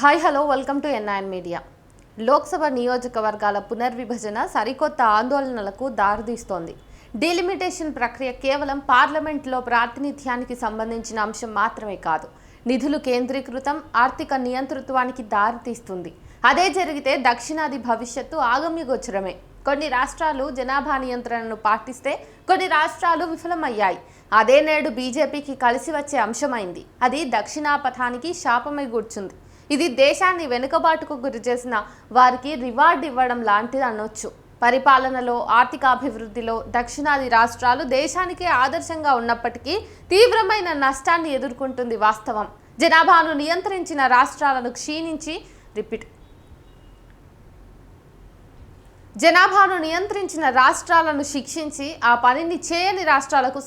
Hi hello welcome to NIN media. Lok Sabha నియోజకవర్గాల పునర్విభజన సరికొత్త ఆందోళనలకు దారితీస్తోంది. డీలిమిటేషన్ ప్రక్రియ కేవలం పార్లమెంట్లో ప్రాతినిధ్యానికి సంబంధించిన అంశం మాత్రమే కాదు, నిధులు కేంద్రీకృతం, ఆర్థిక నియంతృత్వానికి దారితీస్తుంది. అదే జరిగితే దక్షిణాది భవిష్యత్తు ఆగమ్యగోచరమే. కొన్ని రాష్ట్రాలు జనాభా నియంత్రణను పాటిస్తే కొన్ని రాష్ట్రాలు విఫలమయ్యాయి. అదే నేడు బీజేపీకి కలిసి వచ్చే అంశమైంది. అది దక్షిణాపథానికి శాపమై కూర్చుంది. ఇది దేశాన్ని వెనుకబాటుకు గురి చేసిన వారికి రివార్డ్ ఇవ్వడం లాంటిది అనొచ్చు. పరిపాలనలో, ఆర్థికాభివృద్ధిలో దక్షిణాది రాష్ట్రాలు దేశానికే ఆదర్శంగా ఉన్నప్పటికీ తీవ్రమైన నష్టాన్ని ఎదుర్కొంటుంది వాస్తవం. జనాభాను నియంత్రించిన రాష్ట్రాలను శిక్షించి ఆ పనిని చేయని రాష్ట్రాలకు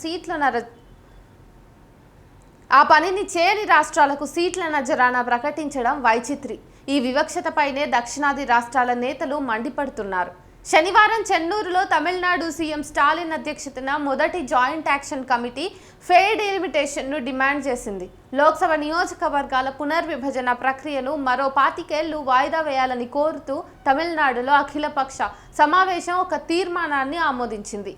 సీట్ల నజరానా ప్రకటించడం వైచిత్రి. ఈ వివక్షతపైనే దక్షిణాది రాష్ట్రాల నేతలు మండిపడుతున్నారు. శనివారం చెన్నూరులో తమిళనాడు సీఎం స్టాలిన్ అధ్యక్షతన మొదటి జాయింట్ యాక్షన్ కమిటీ ఫెయిర్ డీలిమిటేషన్ను డిమాండ్ చేసింది. లోక్సభ నియోజకవర్గాల పునర్విభజన ప్రక్రియను మరో 25 ఏళ్లు వాయిదా వేయాలని కోరుతూ తమిళనాడులో అఖిలపక్ష సమావేశం ఒక తీర్మానాన్ని ఆమోదించింది.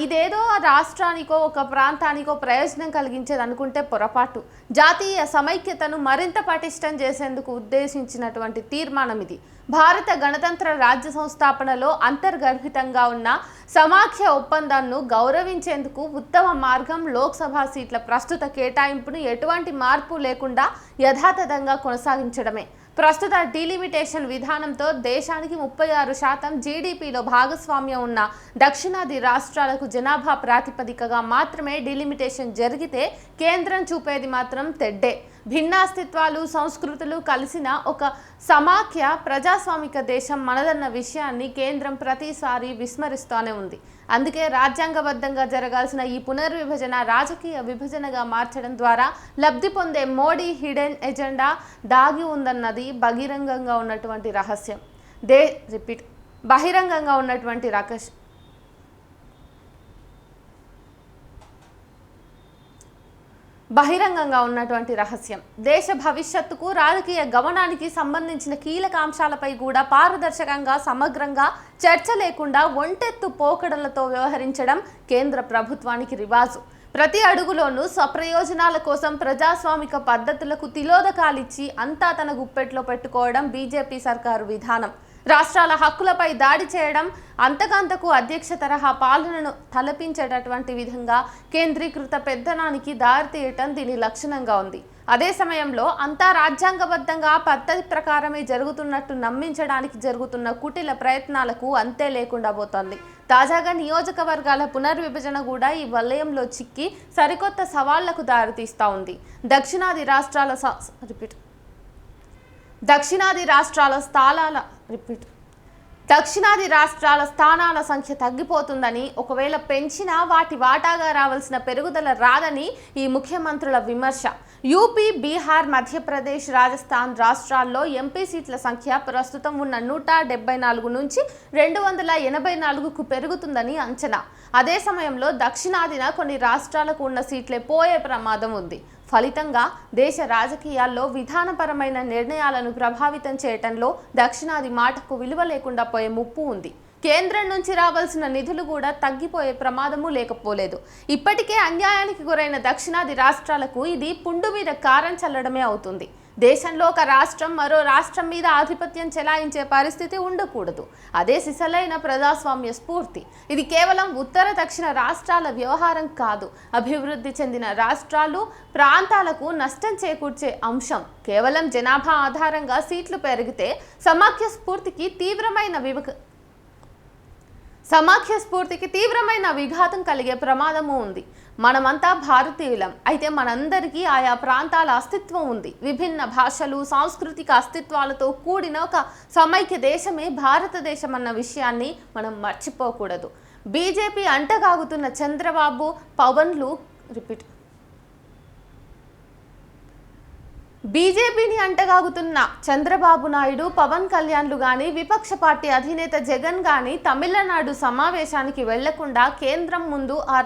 ఇదేదో రాష్ట్రానికో ఒక ప్రాంతానికో ప్రయోజనం కలిగించేది అనుకుంటే పొరపాటు. జాతీయ సమైక్యతను మరింత పటిష్టం చేసేందుకు ఉద్దేశించినటువంటి తీర్మానం ఇది. భారత గణతంత్ర రాజ్య సంస్థాపనలో అంతర్గర్భితంగా ఉన్న సమాఖ్య ఒప్పందాన్ని గౌరవించేందుకు ఉత్తమ మార్గం లోక్సభ సీట్ల ప్రస్తుత కేటాయింపును ఎటువంటి మార్పు లేకుండా యథాతథంగా కొనసాగించడమే. ప్రస్తుత డీలిమిటేషన్ విధానంతో దేశానికి 36% జీడీపీలో భాగస్వామ్యం ఉన్న దక్షిణాది రాష్ట్రాలకు జనాభా ప్రాతిపదికగా మాత్రమే డీలిమిటేషన్ జరిగితే కేంద్రం చూపేది మాత్రం తెడ్డే. భిన్నాస్తిత్వాలు, సంస్కృతులు కలిసిన ఒక సమాఖ్య ప్రజాస్వామిక దేశం మనదన్న విషయాన్ని కేంద్రం ప్రతిసారి విస్మరిస్తూనే ఉంది. అందుకే రాజ్యాంగబద్ధంగా జరగాల్సిన ఈ పునర్విభజన రాజకీయ విభజనగా మార్చడం ద్వారా లబ్ధి పొందే మోడీ హిడెన్ ఎజెండా దాగి ఉందన్నది బహిరంగంగా ఉన్నటువంటి రహస్యం. దేశ భవిష్యత్తుకు, రాజకీయ గమనానికి సంబంధించిన కీలక అంశాలపై కూడా పారదర్శకంగా, సమగ్రంగా చర్చ లేకుండా ఒంటెత్తు పోకడలతో వ్యవహరించడం కేంద్ర ప్రభుత్వానికి రివాజు. ప్రతి అడుగులోనూ స్వప్రయోజనాల కోసం ప్రజాస్వామిక పద్ధతులకు తిలోదకాలిచ్చి అంతా తన గుప్పెట్లో పెట్టుకోవడం బీజేపీ సర్కారు విధానం. రాష్ట్రాల హక్కులపై దాడి చేయడం, అంతకంతకు అధ్యక్ష తరహా పాలనను తలపించేటటువంటి విధంగా కేంద్రీకృత పెత్తనానికి దారితీయటం దీని లక్షణంగా ఉంది. అదే సమయంలో అంతా రాజ్యాంగబద్ధంగా పద్ధతి ప్రకారమే జరుగుతున్నట్టు నమ్మించడానికి జరుగుతున్న కుటిల ప్రయత్నాలకు అంతే లేకుండా పోతోంది. తాజాగా నియోజకవర్గాల పునర్విభజన కూడా ఈ వలయంలో చిక్కి సరికొత్త సవాళ్లకు దారితీస్తూ ఉంది. దక్షిణాది రాష్ట్రాల స్థానాల సంఖ్య తగ్గిపోతుందని, ఒకవేళ పెంచినా వాటి వాటాగా రావాల్సిన పెరుగుదల రాదని ఈ ముఖ్యమంత్రుల విమర్శ. యూపీ, బీహార్, మధ్యప్రదేశ్, రాజస్థాన్ రాష్ట్రాల్లో ఎంపీ సీట్ల సంఖ్య ప్రస్తుతం ఉన్న 174 నుంచి 284కు పెరుగుతుందని అంచనా. అదే సమయంలో దక్షిణాదిన కొన్ని రాష్ట్రాలకు ఉన్న సీట్లే పోయే ప్రమాదం ఉంది. ఫలితంగా దేశ రాజకీయాల్లో విధానపరమైన నిర్ణయాలను ప్రభావితం చేయటంలో దక్షిణాది మాటకు విలువ లేకుండా పోయే ముప్పు ఉంది. కేంద్రం నుంచి రావాల్సిన నిధులు కూడా తగ్గిపోయే ప్రమాదము లేకపోలేదు. ఇప్పటికే అన్యాయానికి గురైన దక్షిణాది రాష్ట్రాలకు ఇది పుండు మీద కారం చల్లడమే అవుతుంది. దేశంలో ఒక రాష్ట్రం మరో రాష్ట్రం మీద ఆధిపత్యం చెలాయించే పరిస్థితి ఉండకూడదు. అదే సిసలైన ప్రజాస్వామ్య స్ఫూర్తి. ఇది కేవలం ఉత్తర దక్షిణ రాష్ట్రాల వ్యవహారం కాదు, అభివృద్ధి చెందిన రాష్ట్రాలు, ప్రాంతాలకు నష్టం చేకూర్చే అంశం. కేవలం జనాభా ఆధారంగా సీట్లు పెరిగితే సమాఖ్య స్ఫూర్తికి తీవ్రమైన విఘాతం కలిగే ప్రమాదము ఉంది. మనమంతా భారతీయులం. అయితే మనందరికీ ఆయా ప్రాంతాల అస్తిత్వం ఉంది. విభిన్న భాషలు, సాంస్కృతిక అస్తిత్వాలతో కూడిన ఒక సమైక్య దేశమే భారతదేశం అన్న విషయాన్ని మనం మర్చిపోకూడదు. బీజేపీ అంటగాగుతున్న బీజేపీని అంటగాగుతున్న చంద్రబాబు నాయుడు, పవన్ కళ్యాణ్లు కానీ, విపక్ష పార్టీ అధినేత జగన్ కానీ తమిళనాడు సమావేశానికి వెళ్లకుండా కేంద్రం ముందు ఆ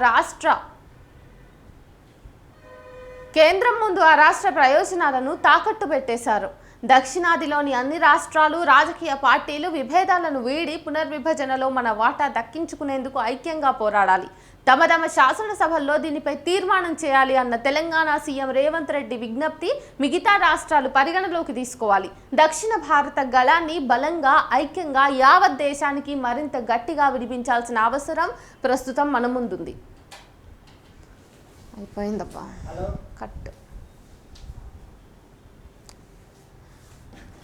రాష్ట్ర ప్రయోజనాలను తాకట్టు పెట్టేశారు. దక్షిణాదిలోని అన్ని రాష్ట్రాలు రాజకీయ పార్టీలు విభేదాలను వీడి పునర్విభజనలో మన వాటా దక్కించుకునేందుకు ఐక్యంగా పోరాడాలి. తమ శాసనసభల్లో దీనిపై తీర్మానం చేయాలి అన్న తెలంగాణ సీఎం రేవంత్ రెడ్డి విజ్ఞప్తి మిగతా రాష్ట్రాలు పరిగణలోకి తీసుకోవాలి. దక్షిణ భారత గళాన్ని బలంగా ఐక్యంగా యావత్ దేశానికి మరింత గట్టిగా వినిపించాల్సిన అవసరం ప్రస్తుతం మన ముందుంది. అయిపోయిందబ్బా కట్.